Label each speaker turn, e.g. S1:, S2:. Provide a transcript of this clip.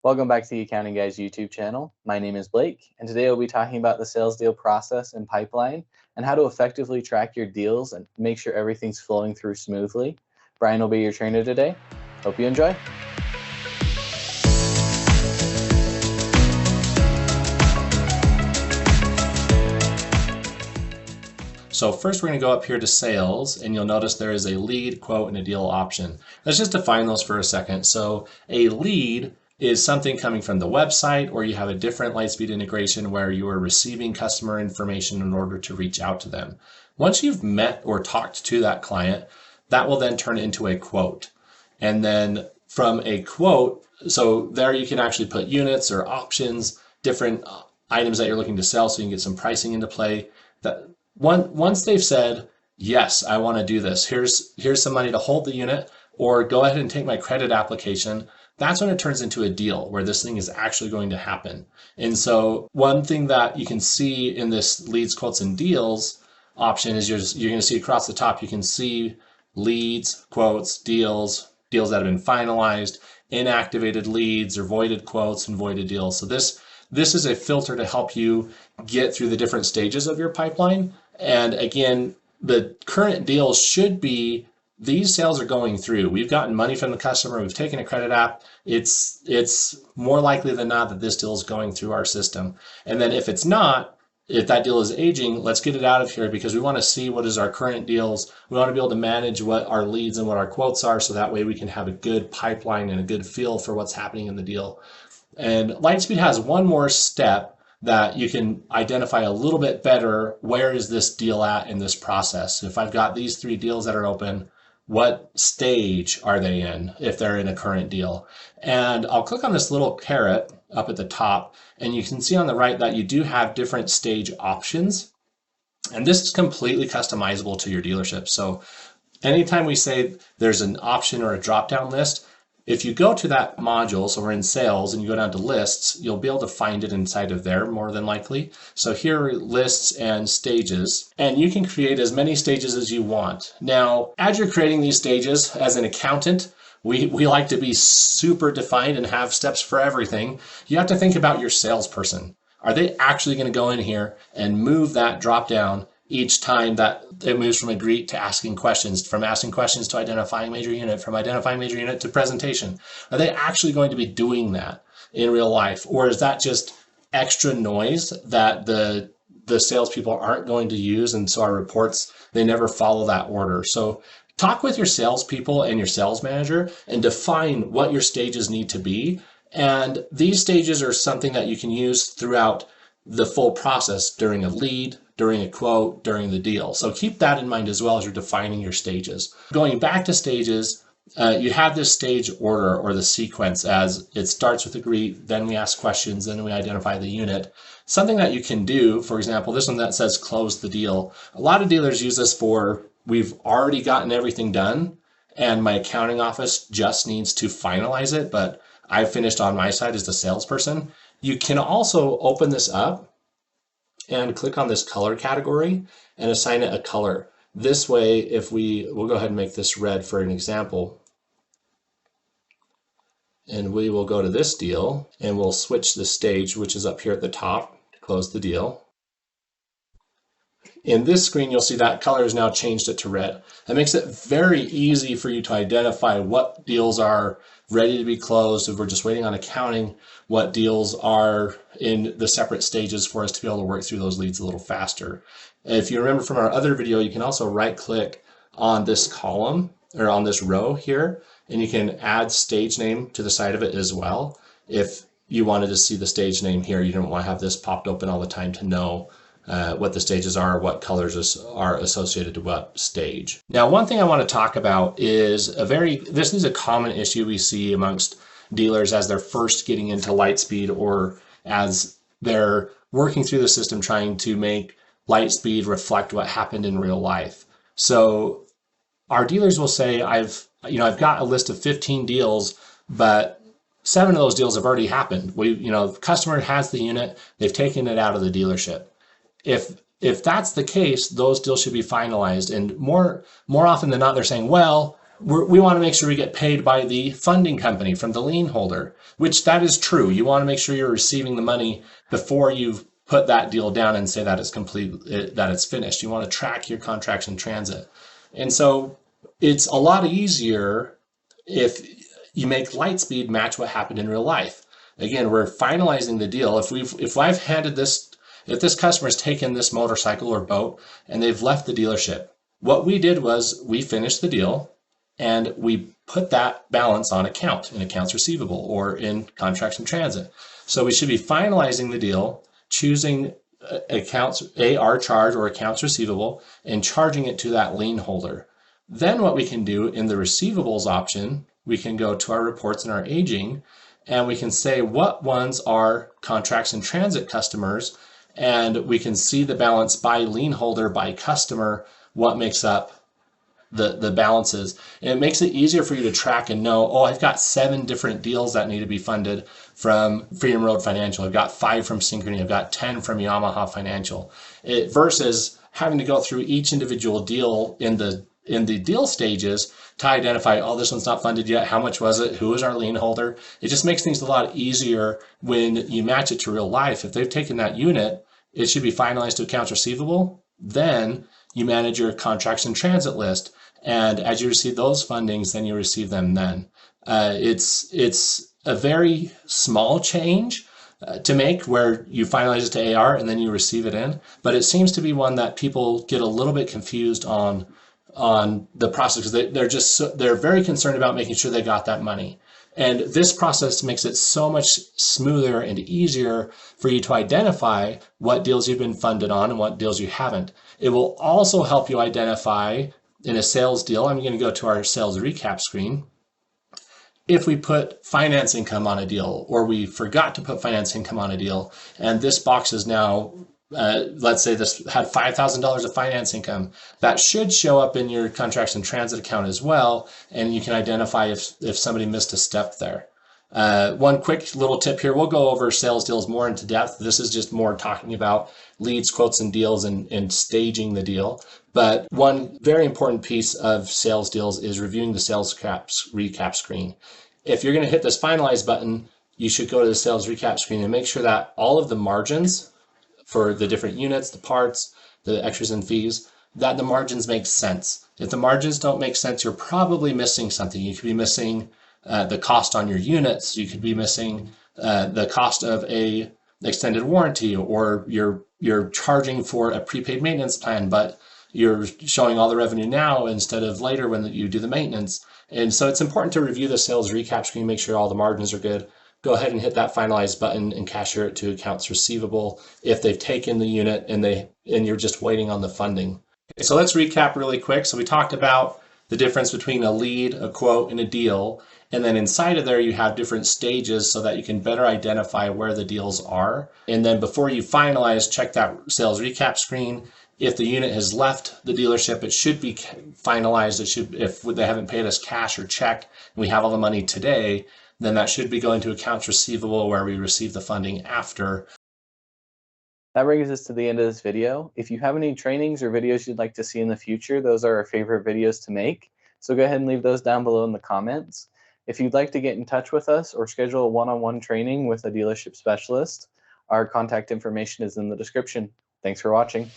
S1: Welcome back to the Accounting Guys YouTube channel. My name is Blake, and today we'll be talking about the sales deal process and pipeline and how to effectively track your deals and make sure everything's flowing through smoothly. Brian will be your trainer today. Hope you enjoy.
S2: So first we're going to go up here to sales, and you'll notice there is a lead, quote, and a deal option. Let's just define those for a second. So a lead is something coming from the website, or you have a different Lightspeed integration where you are receiving customer information in order to reach out to them. Once you've met or talked to that client, that will then turn into a quote. And then from a quote, so there you can actually put units or options, different items that you're looking to sell so you can get some pricing into play. Once they've said, yes, I want to do this, here's some money to hold the unit, or go ahead and take my credit application, that's when it turns into a deal where this thing is actually going to happen. And so one thing that you can see in this leads, quotes, and deals option is you're going to see across the top, you can see leads, quotes, deals that have been finalized, inactivated leads or voided quotes and voided deals. So this is a filter to help you get through the different stages of your pipeline. And again, the current deals should be, these sales are going through. We've gotten money from the customer. We've taken a credit app. It's more likely than not that this deal is going through our system. And then if it's not, if that deal is aging, let's get it out of here because we want to see what is our current deals. We want to be able to manage what our leads and what our quotes are so that way we can have a good pipeline and a good feel for what's happening in the deal. And Lightspeed has one more step that you can identify a little bit better. Where is this deal at in this process? If I've got these 3 deals that are open, what stage are they in if they're in a current deal? And I'll click on this little caret up at the top, and you can see on the right that you do have different stage options. And this is completely customizable to your dealership. So anytime we say there's an option or a drop-down list, if you go to that module, so we're in sales and you go down to lists, you'll be able to find it inside of there more than likely. So here are lists and stages, and you can create as many stages as you want. Now, as you're creating these stages as an accountant, we like to be super defined and have steps for everything. You have to think about your salesperson. Are they actually going to go in here and move that drop down each time that it moves from a greet to asking questions, from asking questions to identifying major unit, from identifying major unit to presentation? Are they actually going to be doing that in real life? Or is that just extra noise that the salespeople aren't going to use? And so our reports, they never follow that order. So talk with your salespeople and your sales manager and define what your stages need to be. And these stages are something that you can use throughout the full process during a lead, during a quote, during the deal. So keep that in mind as well as you're defining your stages. Going back to stages, you have this stage order or the sequence as it starts with a greet, then we ask questions, then we identify the unit. Something that you can do, for example, this one that says close the deal. A lot of dealers use this for, we've already gotten everything done and my accounting office just needs to finalize it, but I've finished on my side as the salesperson. You can also open this up and click on this color category and assign it a color. This way, we'll go ahead and make this red for an example. And we will go to this deal and we'll switch the stage, which is up here at the top, to close the deal. In this screen, you'll see that color has now changed it to red. That makes it very easy for you to identify what deals are ready to be closed. If we're just waiting on accounting, what deals are in the separate stages for us to be able to work through those leads a little faster. If you remember from our other video, you can also right click on this column or on this row here, and you can add stage name to the side of it as well. If you wanted to see the stage name here, you don't want to have this popped open all the time to know what the stages are, what colors are associated to what stage. Now, one thing I want to talk about is this is a common issue we see amongst dealers as they're first getting into Lightspeed or as they're working through the system trying to make Lightspeed reflect what happened in real life. So our dealers will say, I've got a list of 15 deals, but 7 of those deals have already happened. The customer has the unit, they've taken it out of the dealership. If that's the case, those deals should be finalized. And more often than not, they're saying, well, we want to make sure we get paid by the funding company from the lien holder, which that is true. You want to make sure you're receiving the money before you've put that deal down and say that it's complete, that it's finished. You want to track your contracts in transit. And so it's a lot easier if you make Lightspeed match what happened in real life. Again, we're finalizing the deal. If I've handed this, if this customer's taken this motorcycle or boat and they've left the dealership, what we did was we finished the deal and we put that balance on account in accounts receivable or in contracts in transit. So we should be finalizing the deal, choosing accounts AR charge or accounts receivable and charging it to that lien holder. Then what we can do in the receivables option, we can go to our reports and our aging, and we can say what ones are contracts in transit customers, and we can see the balance by lien holder, by customer, what makes up the balances. And it makes it easier for you to track and know, oh, I've got 7 different deals that need to be funded from Freedom Road Financial. I've got 5 from Synchrony. I've got 10 from Yamaha Financial. Versus having to go through each individual deal in the deal stages to identify, oh, this one's not funded yet. How much was it? Who is our lien holder? It just makes things a lot easier when you match it to real life. If they've taken that unit, it should be finalized to accounts receivable. Then you manage your contracts in transit list. And as you receive those fundings, then you receive them then. It's a very small change to make where you finalize it to AR and then you receive it in. But it seems to be one that people get a little bit confused on the process because they're very concerned about making sure they got that money. And this process makes it so much smoother and easier for you to identify what deals you've been funded on and what deals you haven't. It will also help you identify in a sales deal. I'm going to go to our sales recap screen. If we put finance income on a deal or we forgot to put finance income on a deal, and this box is now let's say this had $5,000 of finance income, that should show up in your contracts in transit account as well, and you can identify if somebody missed a step there. One quick little tip here, we'll go over sales deals more into depth. This is just more talking about leads, quotes, and deals and staging the deal. But one very important piece of sales deals is reviewing the sales recap screen. If you're going to hit this finalize button, you should go to the sales recap screen and make sure that all of the margins for the different units, the parts, the extras and fees, that the margins make sense. If the margins don't make sense, you're probably missing something. You could be missing the cost on your units. You could be missing the cost of a extended warranty, or you're charging for a prepaid maintenance plan, but you're showing all the revenue now instead of later when you do the maintenance. And so it's important to review the sales recap screen, make sure all the margins are good. Go ahead and hit that finalize button and cashier it to accounts receivable if they've taken the unit and you're just waiting on the funding. Okay, so let's recap really quick. So we talked about the difference between a lead, a quote, and a deal. And then inside of there, you have different stages so that you can better identify where the deals are. And then before you finalize, check that sales recap screen. If the unit has left the dealership, it should be finalized. It should, if they haven't paid us cash or check, and we have all the money today, then that should be going to accounts receivable where we receive the funding after.
S1: That brings us to the end of this video. If you have any trainings or videos you'd like to see in the future, those are our favorite videos to make. So go ahead and leave those down below in the comments. If you'd like to get in touch with us or schedule a one-on-one training with a dealership specialist, our contact information is in the description. Thanks for watching.